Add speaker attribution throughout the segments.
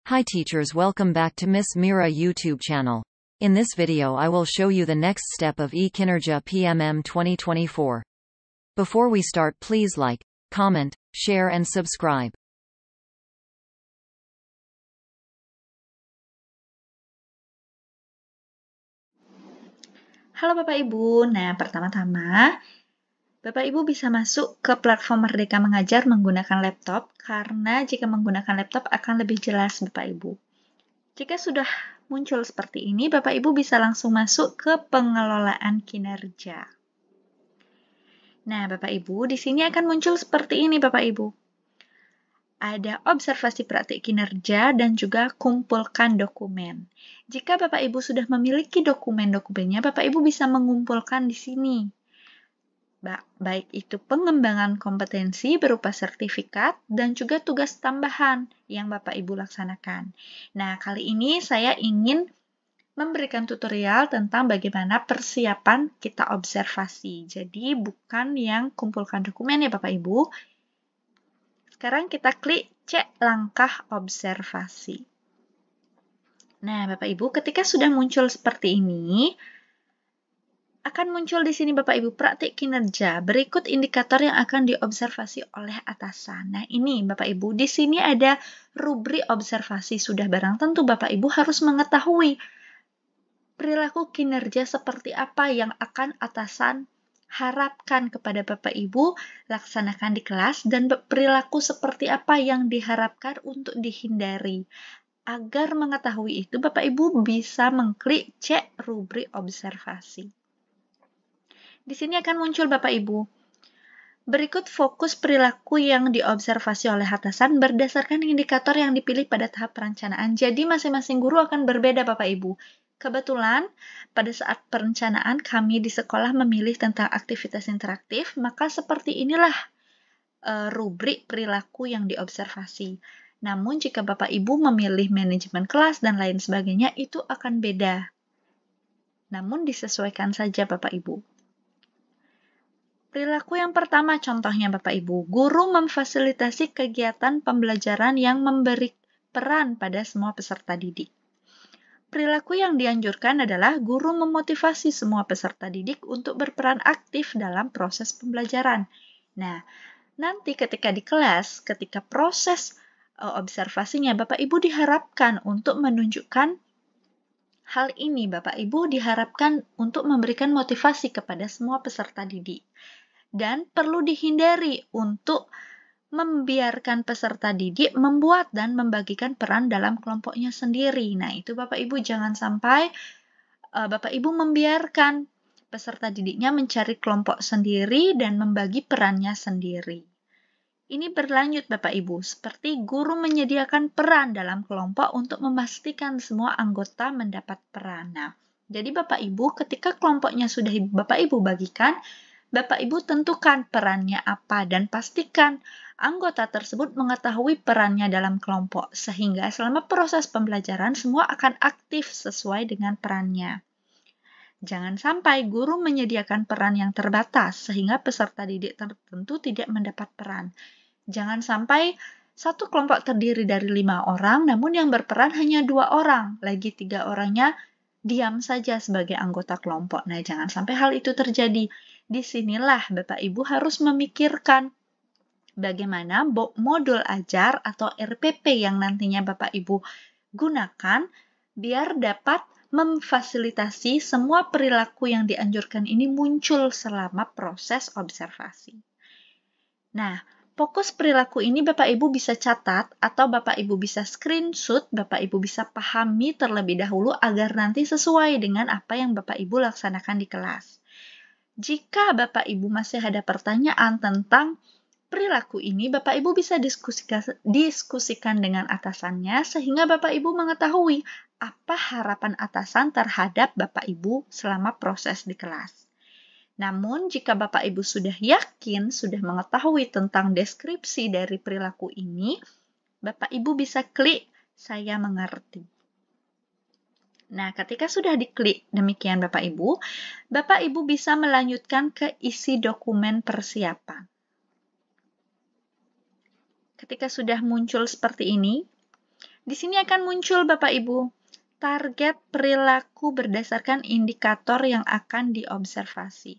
Speaker 1: Hi teachers, welcome back to Miss Mira YouTube channel. In this video I will show you the next step of e-Kinerja PMM 2024. Before we start, please like, comment, share and subscribe.
Speaker 2: Halo Bapak Ibu, pertama-tama Bapak Ibu bisa masuk ke platform Merdeka Mengajar menggunakan laptop, karena jika menggunakan laptop akan lebih jelas Bapak Ibu. Jika sudah muncul seperti ini, Bapak Ibu bisa langsung masuk ke pengelolaan kinerja. Nah, Bapak Ibu, di sini akan muncul seperti ini Bapak Ibu. Ada observasi praktik kinerja dan juga kumpulkan dokumen. Jika Bapak Ibu sudah memiliki dokumen-dokumennya, Bapak Ibu bisa mengumpulkan di sini. Baik itu pengembangan kompetensi berupa sertifikat dan juga tugas tambahan yang Bapak Ibu laksanakan. Nah, kali ini saya ingin memberikan tutorial tentang bagaimana persiapan kita observasi. Jadi, bukan yang kumpulkan dokumen ya Bapak Ibu. Sekarang kita klik cek langkah observasi. Nah, Bapak Ibu, ketika sudah muncul seperti ini, akan muncul di sini Bapak Ibu praktik kinerja. Berikut indikator yang akan diobservasi oleh atasan. Nah, ini Bapak Ibu, di sini ada rubrik observasi. Sudah barang tentu Bapak Ibu harus mengetahui perilaku kinerja seperti apa yang akan atasan harapkan kepada Bapak Ibu laksanakan di kelas, dan perilaku seperti apa yang diharapkan untuk dihindari. Agar mengetahui itu, Bapak Ibu bisa mengklik cek rubrik observasi. Di sini akan muncul Bapak Ibu. Berikut fokus perilaku yang diobservasi oleh atasan berdasarkan indikator yang dipilih pada tahap perencanaan. Jadi masing-masing guru akan berbeda Bapak Ibu. Kebetulan pada saat perencanaan kami di sekolah memilih tentang aktivitas interaktif, maka seperti inilah rubrik perilaku yang diobservasi. Namun jika Bapak Ibu memilih manajemen kelas dan lain sebagainya, itu akan beda. Namun disesuaikan saja Bapak Ibu. Perilaku yang pertama contohnya Bapak Ibu, guru memfasilitasi kegiatan pembelajaran yang memberi peran pada semua peserta didik. Perilaku yang dianjurkan adalah guru memotivasi semua peserta didik untuk berperan aktif dalam proses pembelajaran. Nah, nanti ketika di kelas, ketika proses observasinya, Bapak Ibu diharapkan untuk menunjukkan hal ini. Bapak Ibu diharapkan untuk memberikan motivasi kepada semua peserta didik. Dan perlu dihindari untuk membiarkan peserta didik membuat dan membagikan peran dalam kelompoknya sendiri. Nah, itu Bapak Ibu jangan sampai Bapak Ibu membiarkan peserta didiknya mencari kelompok sendiri dan membagi perannya sendiri. Ini berlanjut Bapak Ibu, seperti guru menyediakan peran dalam kelompok untuk memastikan semua anggota mendapat peran. Nah, jadi Bapak Ibu ketika kelompoknya sudah Bapak Ibu bagikan, Bapak Ibu tentukan perannya apa dan pastikan anggota tersebut mengetahui perannya dalam kelompok, sehingga selama proses pembelajaran semua akan aktif sesuai dengan perannya. Jangan sampai guru menyediakan peran yang terbatas sehingga peserta didik tertentu tidak mendapat peran. Jangan sampai satu kelompok terdiri dari 5 orang, namun yang berperan hanya 2 orang, lagi 3 orangnya diam saja sebagai anggota kelompok. Nah, jangan sampai hal itu terjadi. Disinilah Bapak Ibu harus memikirkan bagaimana modul ajar atau RPP yang nantinya Bapak Ibu gunakan biar dapat memfasilitasi semua perilaku yang dianjurkan ini muncul selama proses observasi. Nah, fokus perilaku ini Bapak Ibu bisa catat atau Bapak Ibu bisa screenshot, Bapak Ibu bisa pahami terlebih dahulu agar nanti sesuai dengan apa yang Bapak Ibu laksanakan di kelas. Jika Bapak Ibu masih ada pertanyaan tentang perilaku ini, Bapak Ibu bisa diskusikan dengan atasannya sehingga Bapak Ibu mengetahui apa harapan atasan terhadap Bapak Ibu selama proses di kelas. Namun, jika Bapak Ibu sudah yakin, sudah mengetahui tentang deskripsi dari perilaku ini, Bapak Ibu bisa klik "Saya mengerti". Nah, ketika sudah diklik demikian Bapak Ibu bisa melanjutkan ke isi dokumen persiapan. Ketika sudah muncul seperti ini, Di sini akan muncul Bapak Ibu target perilaku berdasarkan indikator yang akan diobservasi.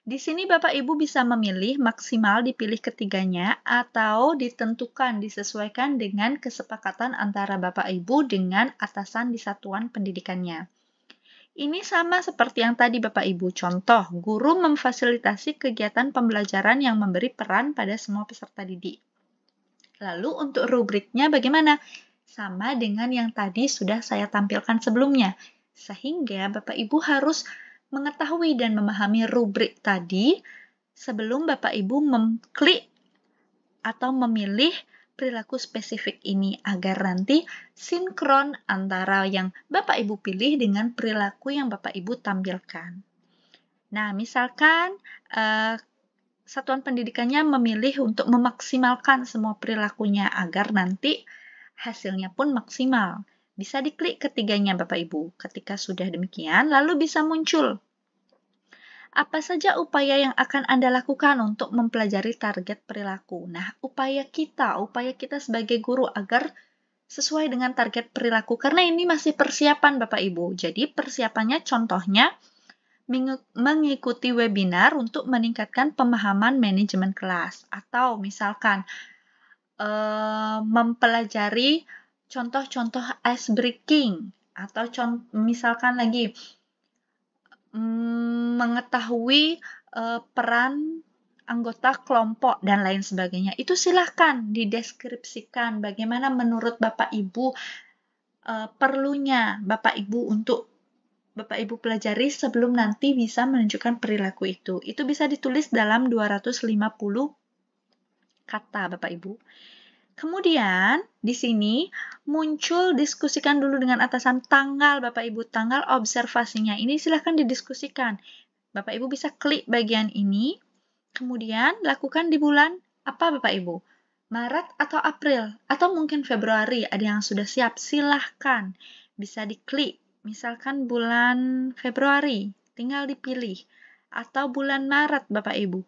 Speaker 2: Di sini Bapak Ibu bisa memilih maksimal dipilih ketiganya atau ditentukan disesuaikan dengan kesepakatan antara Bapak Ibu dengan atasan di satuan pendidikannya. Ini sama seperti yang tadi Bapak Ibu. Contoh, guru memfasilitasi kegiatan pembelajaran yang memberi peran pada semua peserta didik. Lalu untuk rubriknya bagaimana? Sama dengan yang tadi sudah saya tampilkan sebelumnya. Sehingga Bapak Ibu harus mengetahui dan memahami rubrik tadi sebelum Bapak Ibu mengklik atau memilih perilaku spesifik ini agar nanti sinkron antara yang Bapak Ibu pilih dengan perilaku yang Bapak Ibu tampilkan. Nah, misalkan satuan pendidikannya memilih untuk memaksimalkan semua perilakunya agar nanti hasilnya pun maksimal. Bisa diklik ketiganya Bapak Ibu. Ketika sudah demikian, lalu bisa muncul apa saja upaya yang akan Anda lakukan untuk mempelajari target perilaku. Nah, upaya kita sebagai guru agar sesuai dengan target perilaku, karena ini masih persiapan Bapak Ibu. Jadi persiapannya contohnya mengikuti webinar untuk meningkatkan pemahaman manajemen kelas. Atau misalkan mempelajari contoh-contoh ice breaking. Atau misalkan lagi mengetahui peran anggota kelompok dan lain sebagainya. Itu silahkan dideskripsikan bagaimana menurut Bapak Ibu perlunya Bapak Ibu untuk Bapak Ibu pelajari sebelum nanti bisa menunjukkan perilaku itu. Itu bisa ditulis dalam 250 kata Bapak Ibu. Kemudian, di sini muncul diskusikan dulu dengan atasan tanggal Bapak Ibu, tanggal observasinya. Ini silahkan didiskusikan. Bapak Ibu bisa klik bagian ini, kemudian lakukan di bulan apa Bapak Ibu? Maret atau April, atau mungkin Februari, ada yang sudah siap, silahkan. Bisa diklik, misalkan bulan Februari, tinggal dipilih. Atau bulan Maret Bapak Ibu,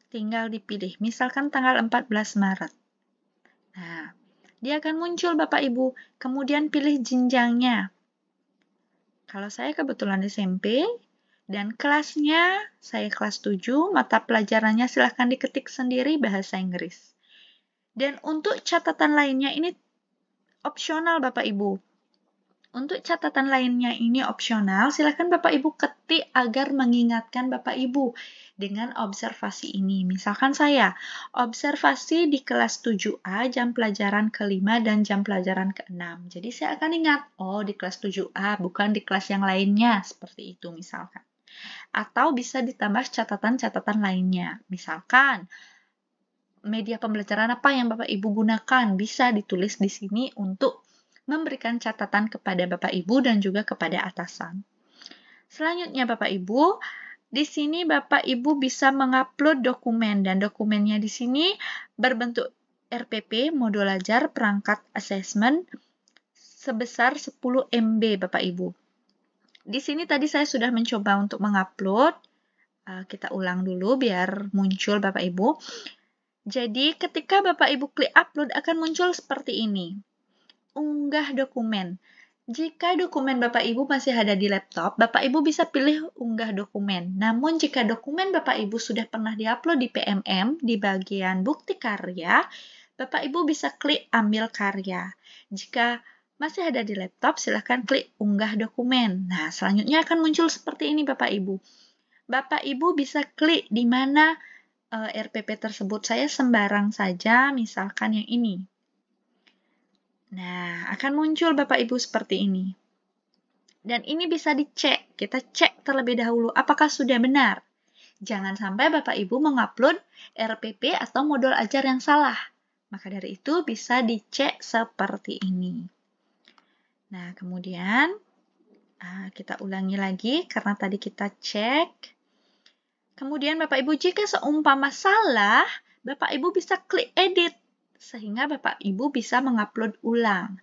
Speaker 2: tinggal dipilih, misalkan tanggal 14 Maret. Nah, dia akan muncul Bapak Ibu, kemudian pilih jenjangnya. Kalau saya kebetulan SMP, dan kelasnya saya kelas 7, mata pelajarannya silahkan diketik sendiri bahasa Inggris. Dan untuk catatan lainnya ini opsional Bapak Ibu. Untuk catatan lainnya ini opsional, silahkan Bapak Ibu ketik agar mengingatkan Bapak Ibu dengan observasi ini. Misalkan saya, observasi di kelas 7A jam pelajaran ke-5 dan jam pelajaran ke-6. Jadi saya akan ingat, oh di kelas 7A bukan di kelas yang lainnya, seperti itu misalkan. Atau bisa ditambah catatan-catatan lainnya. Misalkan, media pembelajaran apa yang Bapak Ibu gunakan bisa ditulis di sini untuk memberikan catatan kepada Bapak Ibu dan juga kepada atasan. Selanjutnya Bapak Ibu, di sini Bapak Ibu bisa mengupload dokumen dan dokumennya di sini berbentuk RPP, modul ajar, perangkat assessment sebesar 10 MB Bapak Ibu. Di sini tadi saya sudah mencoba untuk mengupload. Kita ulang dulu biar muncul Bapak Ibu. Jadi ketika Bapak Ibu klik upload akan muncul seperti ini. Unggah dokumen. Jika dokumen Bapak Ibu masih ada di laptop, Bapak Ibu bisa pilih unggah dokumen. Namun jika dokumen Bapak Ibu sudah pernah diupload di PMM, di bagian bukti karya, Bapak Ibu bisa klik ambil karya. Jika masih ada di laptop, silahkan klik unggah dokumen. Nah, selanjutnya akan muncul seperti ini Bapak Ibu. Bapak Ibu bisa klik di mana RPP tersebut. Saya sembarang saja, misalkan yang ini. Nah, akan muncul Bapak Ibu seperti ini. Dan ini bisa dicek. Kita cek terlebih dahulu apakah sudah benar. Jangan sampai Bapak Ibu mengupload RPP atau modul ajar yang salah. Maka dari itu bisa dicek seperti ini. Nah, kemudian kita ulangi lagi karena tadi kita cek. Kemudian Bapak Ibu jika seumpama salah, Bapak Ibu bisa klik edit. Sehingga Bapak Ibu bisa mengupload ulang.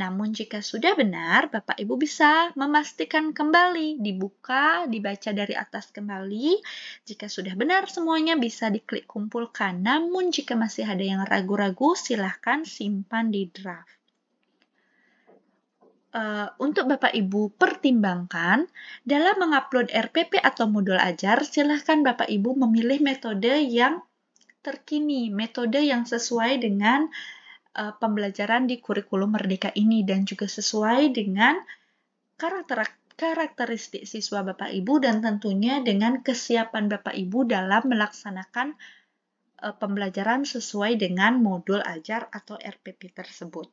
Speaker 2: Namun jika sudah benar, Bapak Ibu bisa memastikan kembali, dibuka, dibaca dari atas kembali. Jika sudah benar semuanya bisa diklik kumpulkan. Namun jika masih ada yang ragu-ragu, silahkan simpan di draft. untuk Bapak Ibu pertimbangkan, dalam mengupload RPP atau modul ajar, silahkan Bapak Ibu memilih metode yang terkini, metode yang sesuai dengan pembelajaran di kurikulum Merdeka ini dan juga sesuai dengan karakteristik siswa Bapak Ibu dan tentunya dengan kesiapan Bapak Ibu dalam melaksanakan pembelajaran sesuai dengan modul ajar atau RPP tersebut.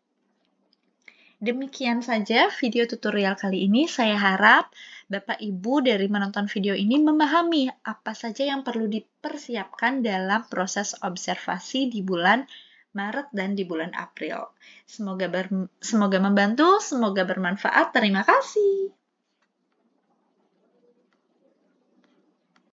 Speaker 2: Demikian saja video tutorial kali ini. Saya harap Bapak Ibu dari menonton video ini memahami apa saja yang perlu dipersiapkan dalam proses observasi di bulan Maret dan di bulan April. Semoga membantu, semoga bermanfaat. Terima kasih.